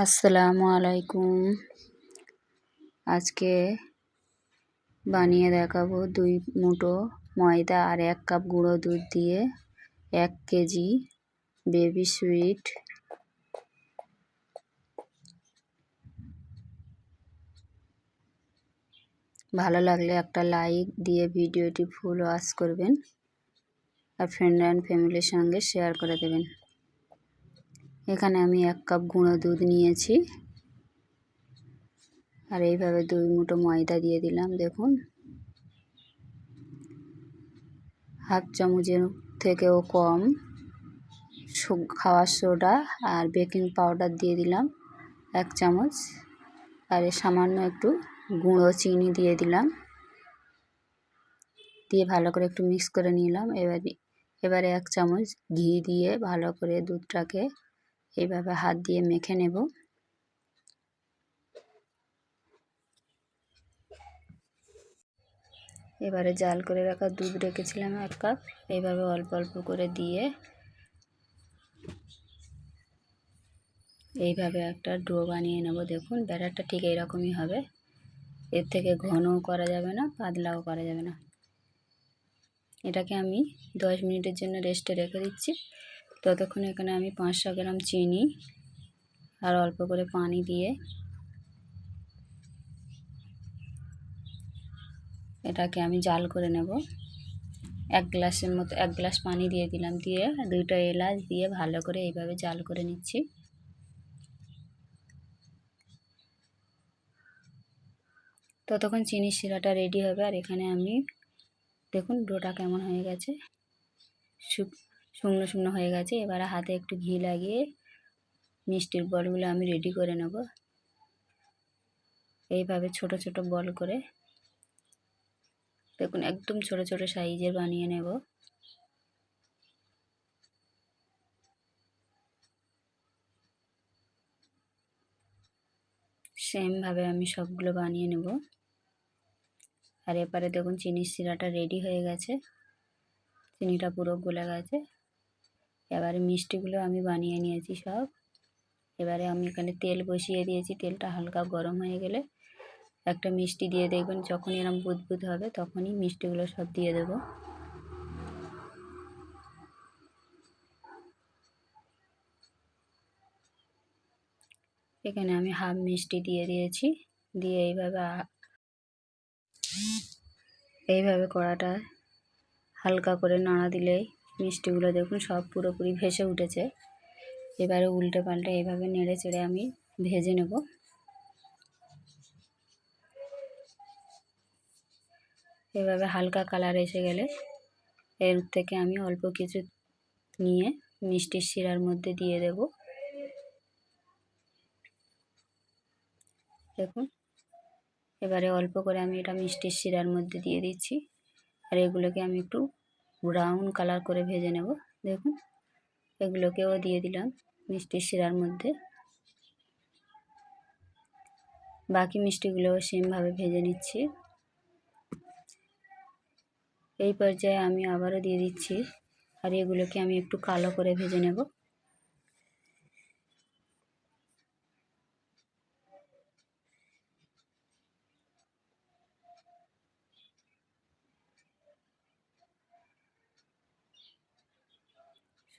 আসসালামু আলাইকুম। আজকে বানিয়ে দেখাবো 2 মুঠো ময়দা আর 1 কাপ গুঁড়ো দুধ দিয়ে 1 কেজি বেবি সুইট। ভালো লাগলে একটা লাইক দিয়ে ভিডিওটি ফুল ওয়াচ করবেন আর ফ্রেন্ড অ্যান্ড ফ্যামিলির সঙ্গে শেয়ার করে দেবেন। এখানে আমি 1 কাপ গুঁড়ো দুধ নিয়েছি আর এইভাবে 2 মুঠো ময়দা দিয়ে দিলাম। দেখুন, হাফ চামচের থেকেও কম খাওয়ার সোডা আর বেকিং পাউডার দিয়ে দিলাম 1 চামচ, আর সামান্য একটু গুঁড়ো চিনি দিয়ে দিলাম। দিয়ে ভালো করে একটু মিক্স করে নিলাম। এবারে 1 চামচ ঘি দিয়ে ভালো করে দুধটাকে এইভাবে হাত দিয়ে মেখে নেব। এবারে জাল করে রাখা দুধ রেখেছিলাম 1 কাপ, এইভাবে অল্প অল্প করে দিয়ে এইভাবে একটা ডো বানিয়ে নেব। দেখুন, ব্যাটারটা ঠিক এইরকমই হবে, এর থেকে ঘনও করা যাবে না, পাতলাও করা যাবে না। এটাকে আমি 10 মিনিটের জন্য রেস্টে রেখে দিচ্ছি। ততক্ষণ এখানে আমি 500 গ্রাম চিনি আর অল্প করে পানি দিয়ে এটাকে আমি জাল করে নেব। 1 গ্লাসের মতো 1 গ্লাস পানি দিয়ে দিলাম, দিয়ে 2টা এলাচ দিয়ে ভালো করে এইভাবে জাল করে নিচ্ছি। ততক্ষণ চিনির শিরাটা রেডি হবে। আর এখানে আমি দেখুন ডোটা কেমন হয়ে গেছে, শুকনো শুকনো হয়ে গেছে। এবারে হাতে একটু ঘি লাগিয়ে মিষ্টির বলগুলো আমি রেডি করে নেব। এইভাবে ছোট ছোট বল করে দেখুন একদম ছোট ছোট সাইজের বানিয়ে নেব। সেমভাবে আমি সবগুলো বানিয়ে নেব। আর এবারে দেখুন চিনির শিরাটা রেডি হয়ে গেছে, চিনিটা পুরো গলে গেছে। এবারে মিষ্টিগুলো আমি বানিয়ে নিয়েছি সব। এবারে আমি এখানে তেল বসিয়ে দিয়েছি, তেলটা হালকা গরম হয়ে গেলে একটা মিষ্টি দিয়ে দেখবেন, যখনই এরকম বুদবুদ হবে তখনই মিষ্টিগুলো সব দিয়ে দেব। এখানে আমি হাফ মিষ্টি দিয়ে দিয়েছি, দিয়ে এইভাবে কড়াটা হালকা করে নাড়া দিলেই মিষ্টিগুলো দেখুন সব পুরোপুরি ভেসে উঠেছে। এবারে উল্টে পাল্টে এইভাবে নেড়ে চেড়ে আমি ভেজে নেব। এভাবে হালকা কালার এসে গেলে এর থেকে আমি অল্প কিছু নিয়ে মিষ্টির শিরার মধ্যে দিয়ে দেব। দেখুন, এবারে অল্প করে আমি এটা মিষ্টির শিরার মধ্যে দিয়ে দিচ্ছি, আর এগুলোকে আমি একটু ব্রাউন কালার করে ভেজে নেব। দেখুন, এগুলোকেও দিয়ে দিলাম মিষ্টির শিরার মধ্যে। বাকি মিষ্টিগুলোও সেমভাবে ভেজে নিচ্ছি। এই পর্যায়ে আমি আবারও দিয়ে দিচ্ছি, আর এগুলোকে আমি একটু কালো করে ভেজে নেব।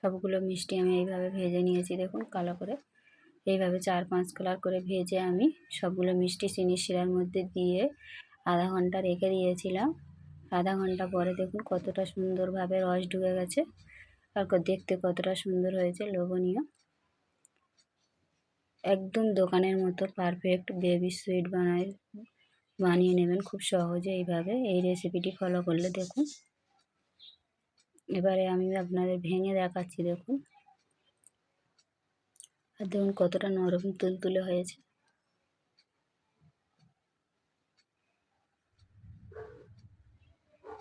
সবগুলো মিষ্টি আমি এইভাবে ভেজে নিয়েছি, দেখুন কালো করে। এইভাবে 4-5 কালার করে ভেজে আমি সবগুলো মিষ্টি চিনির শিরার মধ্যে দিয়ে আধা ঘন্টা রেখে দিয়েছিলাম। আধা ঘন্টা পরে দেখুন কতটা সুন্দরভাবে রস ঢুকে গেছে, আর দেখতে কতটা সুন্দর হয়েছে, লোভনীয়। একদম দোকানের মতো পারফেক্ট বেবি সুইট বানিয়ে নেবেন খুব সহজে এইভাবে, এই রেসিপিটি ফলো করলে। দেখুন, এবারে আমি আপনাদের ভেঙে দেখাচ্ছি। দেখুন, আর দেখুন কতটা নরম তুলতুলে হয়েছে।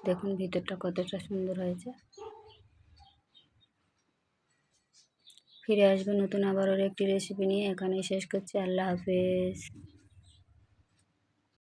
দেখুন ভিতরটা কতটা সুন্দর হয়েছে। ফিরে আসবে নতুন আবারও একটি রেসিপি নিয়ে। এখানেই শেষ করছি। আল্লাহ হাফেজ।